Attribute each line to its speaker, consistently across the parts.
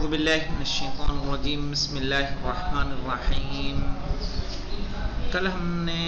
Speaker 1: اعوذ باللہ من الشیطان الرجیم بسم اللہ الرحمن الرحیم. کل ہم نے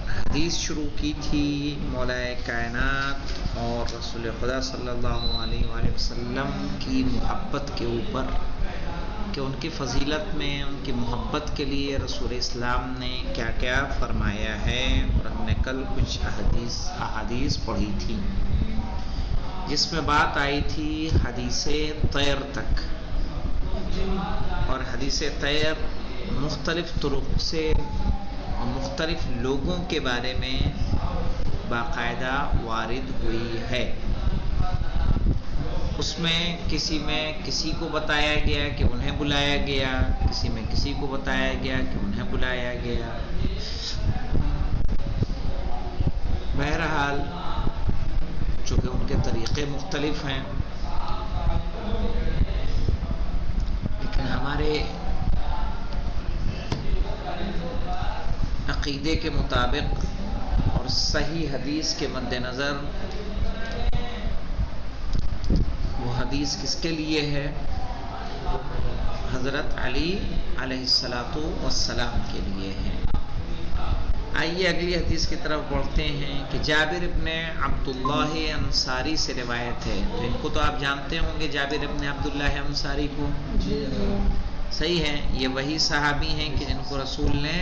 Speaker 1: حدیث شروع کی تھی مولا کائنات اور رسول خدا صلی اللہ علیہ وآلہ وسلم کی محبت کے اوپر کہ ان کی فضیلت میں ان کی محبت کے لیے رسول اسلام نے کیا کیا فرمایا ہے، اور ہم نے کل کچھ احادیث پڑھی تھی جس میں بات آئی تھی حدیث طیر تک، اور حدیث طیر مختلف طرق سے مختلف لوگوں کے بارے میں باقاعدہ وارد ہوئی ہے. اس میں کسی کو بتایا گیا کہ انہیں بلایا گیا، کسی میں کسی کو بتایا گیا کہ انہیں بلایا گیا. بہرحال چونکہ ان کے طریقے مختلف ہیں، لیکن ہمارے عقیدے کے مطابق اور صحیح حدیث کے مد نظر وہ حدیث کس کے لیے ہے؟ حضرت علی علیہ الصلاۃ والسلام کے لیے ہے. آئیے اگلی حدیث کی طرف بڑھتے ہیں کہ جابر ابن عبداللہ انصاری سے روایت ہے. تو ان کو تو آپ جانتے ہوں گے، جابر ابن عبداللہ انصاری کو. صحیح ہے، یہ وہی صحابی ہیں کہ جن کو رسول نے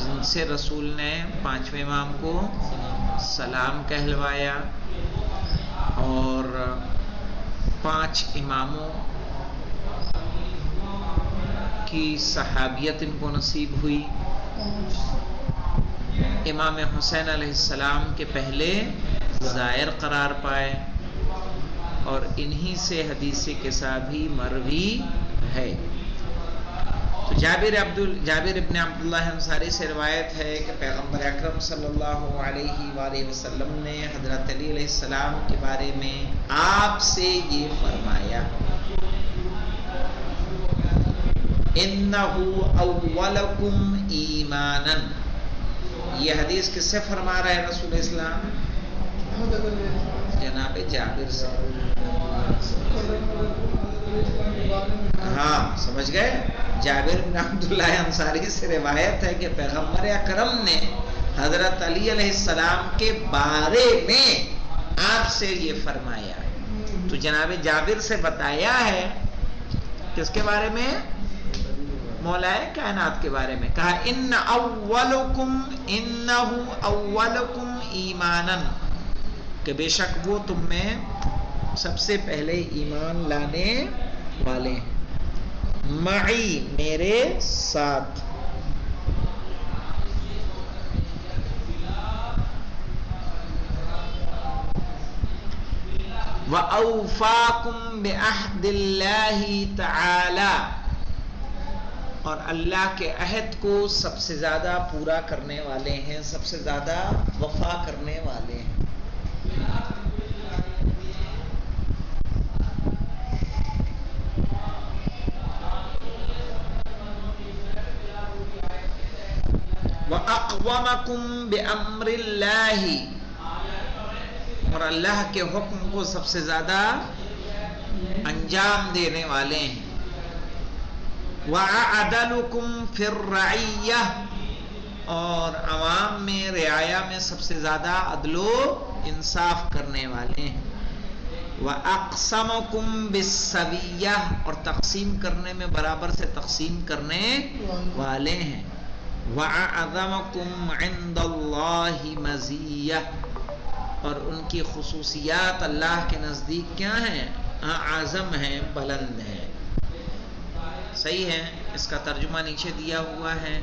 Speaker 1: جن سے رسول نے پانچویں امام کو سلام کہلوایا، اور 5 اماموں کی صحابیت ان کو نصیب ہوئی. امام حسین علیہ السلام کے پہلے زائر قرار پائے، اور انہی سے حدیث قصہ بھی مروی ہے. تو جابر ابن عبداللہ انصاری سے روایت ہے کہ پیغمبر اکرم صلی اللہ علیہ وآلہ وسلم نے حضرت علی علیہ السلام کے بارے میں آپ سے یہ فرمایا، اِنَّهُ أَوَّلَكُمْ ایمانًا. یہ حدیث کس سے فرما رہا ہے رسول اسلام؟ جناب جابر سے. ہاں سمجھ گئے؟ جابر بن عبداللہ انصاری سے روایت ہے کہ پیغمبر اکرم نے حضرت علی علیہ السلام کے بارے میں آپ سے یہ فرمایا. تو جناب جابر سے بتایا ہے کس کے بارے میں؟ مولا کائنات کے بارے میں. کہا انہو اولکم ایمانا، کہ بے شک وہ تم میں سب سے پہلے ایمان لانے والے ہیں. معی، میرے ساتھ. وَأَوْفَاكُمْ بِعَهْدِ اللَّهِ تَعَالَى، اور اللہ کے عہد کو سب سے زیادہ پورا کرنے والے ہیں، سب سے زیادہ وفا کرنے والے ہیں. وَأَقْوَمَكُمْ بِأَمْرِ اللَّهِ، اور اللہ کے حکم کو سب سے زیادہ انجام دینے والے ہیں. وَأَعْدَلُكُمْ فِي الرَّعِيَّةِ، اور عوام میں رعایا میں سب سے زیادہ عدل و انصاف کرنے والے ہیں. وَأَقْسَمُكُمْ بِالسَّوِيَّةِ، اور تقسیم کرنے میں برابر سے تقسیم کرنے والے ہیں. وَأَعْظَمُكُمْ عِنْدَ اللَّهِ مَزِيَّةً، اور ان کی خصوصیات اللہ کے نزدیک کیا ہیں؟ اعظم ہیں، بلند ہیں. صحیح ہے. اس کا ترجمہ نیچے دیا ہوا ہے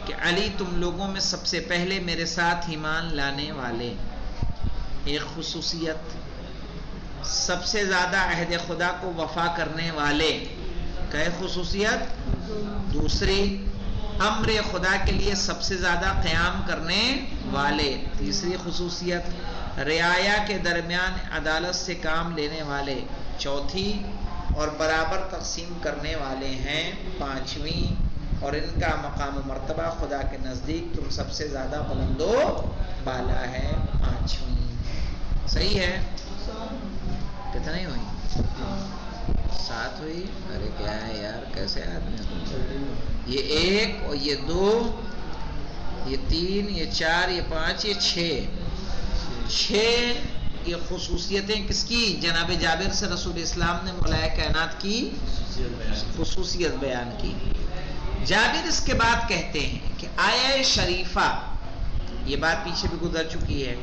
Speaker 1: کہ علی تم لوگوں میں سب سے پہلے میرے ساتھ ایمان لانے والے، ایک خصوصیت. سب سے زیادہ عہد خدا کو وفا کرنے والے، کہ خصوصیت. دوسری، امر خدا کے لیے سب سے زیادہ قیام کرنے والے، تیسری خصوصیت. رعایا کے درمیان عدالت سے کام لینے والے، چوتھی. اور برابر تقسیم کرنے والے ہیں، پانچویں. اور ان کا مقام و مرتبہ خدا کے نزدیک تم سب سے زیادہ بلند و بالا ہے، پانچویں. صحیح ہے؟ کتنے ہوئی؟ بات ہوئی؟ ارے کیا ہے یار، کیسے آدمی تم؟ یہ 1 اور یہ 2 یہ 3 یہ 4 یہ 5 یہ 6 یہ خصوصیتیں کس کی؟ جناب جابر سے رسول اسلام نے مولا کائنات کی خصوصیت بیان کی۔ جابر اس کے بعد کہتے ہیں کہ آیہ شریفہ، یہ بات پیچھے بھی گزر چکی ہے،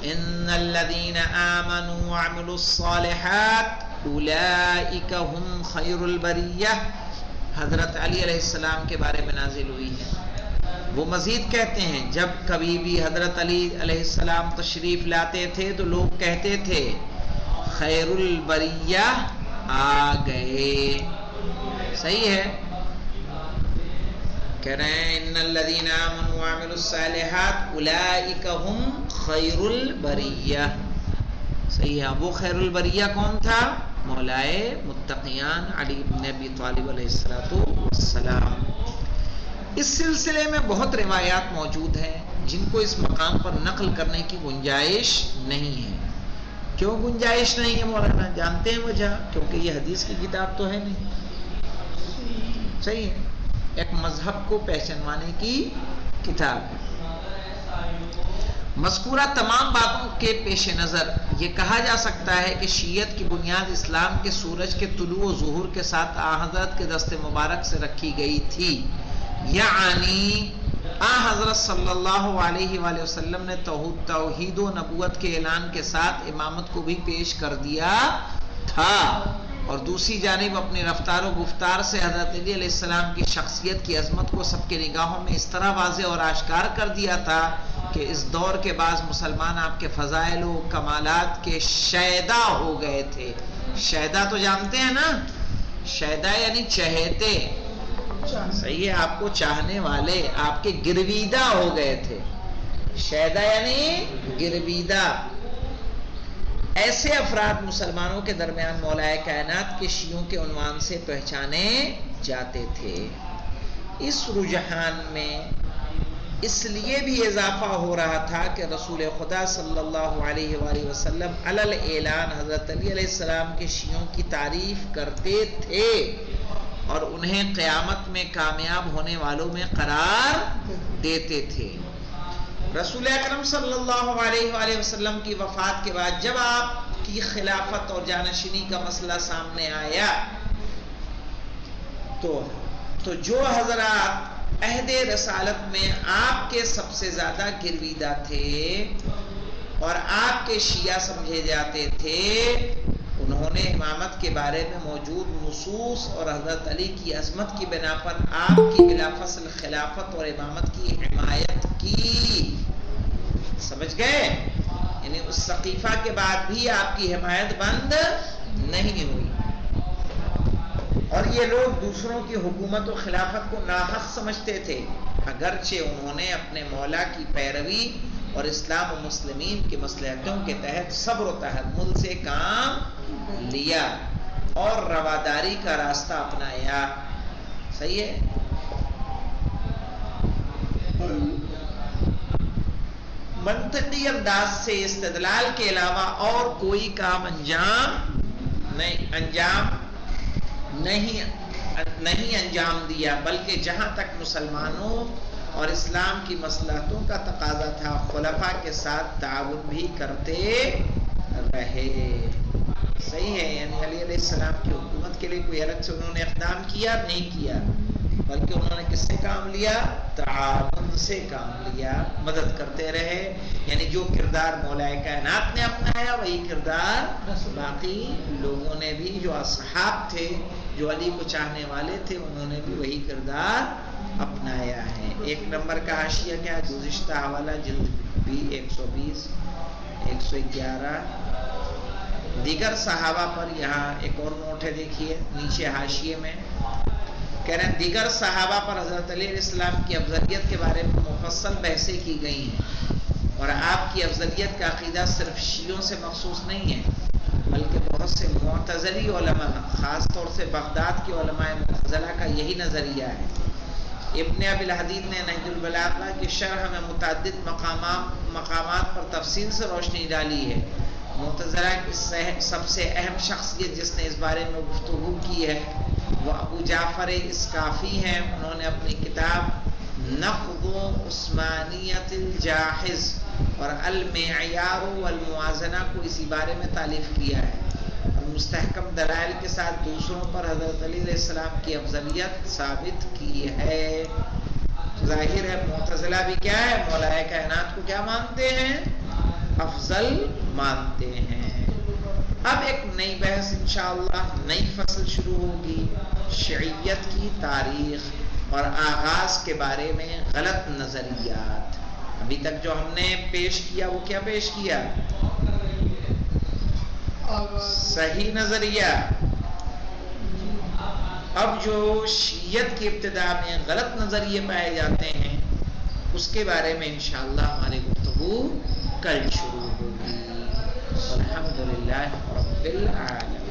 Speaker 1: ان الذین آمنوا وعملوا الصالحات اولئک هم خیر البریہ، حضرت علی علیہ السلام کے بارے میں نازل ہوئی ہے۔ وہ مزید کہتے ہیں جب کبھی بھی حضرت علی علیہ السلام تشریف لاتے تھے تو لوگ کہتے تھے خیر البریہ آ گئے۔ صحیح ہے، کہہ رہے ہیں ان الذین آمنوا وعملوا الصالحات اولئک هم خیر البریہ۔ صحیح ہے، وہ خیر البریہ کون تھا؟ مولائے متقیان علی بن ابی طالب علیہ السلام۔ اس سلسلے میں بہت روایات موجود ہیں جن کو اس مقام پر نقل کرنے کی گنجائش نہیں ہے۔ کیوں گنجائش نہیں ہے مولانا؟ جانتے ہیں وجہ؟ کیونکہ یہ حدیث کی کتاب تو ہے نہیں۔ صحیح ہے، ایک مذہب کو پہچانوانے کی کتاب ہے۔ مذکورہ تمام باتوں کے پیش نظر یہ کہا جا سکتا ہے کہ شیعت کی بنیاد اسلام کے سورج کے طلوع و ظہور کے ساتھ حضرت کے دست مبارک سے رکھی گئی تھی، یعنی حضرت صلی اللہ علیہ وآلہ وسلم نے توحید و نبوت کے اعلان کے ساتھ امامت کو بھی پیش کر دیا تھا، اور دوسری جانب اپنی رفتار و گفتار سے حضرت علی علیہ السلام کی شخصیت کی عظمت کو سب کے نگاہوں میں اس طرح واضح اور آشکار کر دیا تھا کہ اس دور کے بعض مسلمان آپ کے فضائل و کمالات کے شیدا ہو گئے تھے۔ شیدا تو جانتے ہیں نا، شیدا یعنی چہیتے، صحیح ہے، آپ کو چاہنے والے، آپ کے گرویدہ ہو گئے تھے۔ شیدا یعنی گرویدہ۔ ایسے افراد مسلمانوں کے درمیان مولا کائنات کے شیعوں کے عنوان سے پہچانے جاتے تھے۔ اس رجحان میں اس لیے بھی اضافہ ہو رہا تھا کہ رسول خدا صلی اللہ علیہ وآلہ وسلم علل اعلان حضرت علی علیہ السلام کے شیعوں کی تعریف کرتے تھے اور انہیں قیامت میں کامیاب ہونے والوں میں قرار دیتے تھے۔ رسول اکرم صلی اللہ علیہ وآلہ وسلم کی وفات کے بعد جب آپ کی خلافت اور جانشینی کا مسئلہ سامنے آیا تو جو حضرات عہد رسالت میں آپ کے سب سے زیادہ گرویدہ تھے اور آپ کے شیعہ سمجھے جاتے تھے، انہوں نے امامت کے بارے میں موجود نصوص اور حضرت علی کی عظمت کی بنا پر آپ کی بلا فصل خلافت اور امامت کی حمایت کی۔ سمجھ گئے؟ یعنی اس سقیفہ کے بعد بھی آپ کی حمایت بند نہیں ہوئی، اور یہ لوگ دوسروں کی حکومت و خلافت کو ناحق سمجھتے تھے، اگرچہ انہوں نے اپنے مولا کی پیروی اور اسلام و مسلمین کے مصلحتوں کے تحت صبر و تحمل سے کام لیا اور رواداری کا راستہ اپنایا۔ صحیح ہے، منطقی انداز سے استدلال کے علاوہ اور کوئی کام نہیں انجام دیا، بلکہ جہاں تک مسلمانوں اور اسلام کی مصلحتوں کا تقاضا تھا خلفاء کے ساتھ تعاون بھی کرتے رہے۔ صحیح ہے، یعنی علی علیہ السلام کی حکومت کے لیے کوئی الگ سے انہوں نے اقدام کیا نہیں کیا، بلکہ انہوں نے کس سے کام لیا؟ تعاون سے کام لیا، مدد کرتے رہے۔ یعنی جو کردار مولا کائنات نے اپنایا وہی کردار باقی لوگوں نے بھی، جو اصحاب تھے، جو علی کو چاہنے والے تھے، انہوں نے بھی وہی کردار اپنایا ہے۔ 1 نمبر کا حاشیہ کیا؟ گزشتہ حوالہ جلد 120 111 دیگر صحابہ پر۔ یہاں ایک اور نوٹ ہے، دیکھیے نیچے حاشیے میں کہہ رہے ہیں دیگر صحابہ پر حضرت علی علیہ السلام کی افضلیت کے بارے میں مفصل بحثیں کی گئی ہیں، اور آپ کی افضلیت کا عقیدہ صرف شیعوں سے مخصوص نہیں ہے بلکہ بہت سے معتزلی علماء، خاص طور سے بغداد کے علماء معتزلہ کا یہی نظریہ ہے۔ ابن ابی الحدید نے نہج البلاغہ کی شرح میں متعدد مقامات پر تفصیل سے روشنی ڈالی ہے۔ معتزلہ کی سب سے اہم شخصیت جس نے اس بارے میں گفتگو کی ہے وہ ابو جعفر اسکافی ہیں. انہوں نے اپنی کتاب نقد عثمانیت الجاحظ اور المعیار والموازنہ کو اسی بارے میں تالیف کیا ہے، اور مستحکم دلائل کے ساتھ دوسروں پر حضرت علی علیہ السلام کی افضلیت ثابت کی ہے. ظاہر ہے معتزلہ بھی کیا ہے، مولائے کائنات کو کیا مانتے ہیں؟ افضل مانتے ہیں. اب ایک نئی بحث انشاءاللہ، نئی فصل شروع ہوگی، شیعیت کی تاریخ اور آغاز کے بارے میں غلط نظریات. ابھی تک جو ہم نے پیش کیا وہ کیا پیش کیا؟ صحیح نظریہ. اب جو شیعت کی ابتدا میں غلط نظریے پائے جاتے ہیں اس کے بارے میں انشاءاللہ ہماری گفتگو کل شروع ہوگی. الحمدللہ رب العالمین.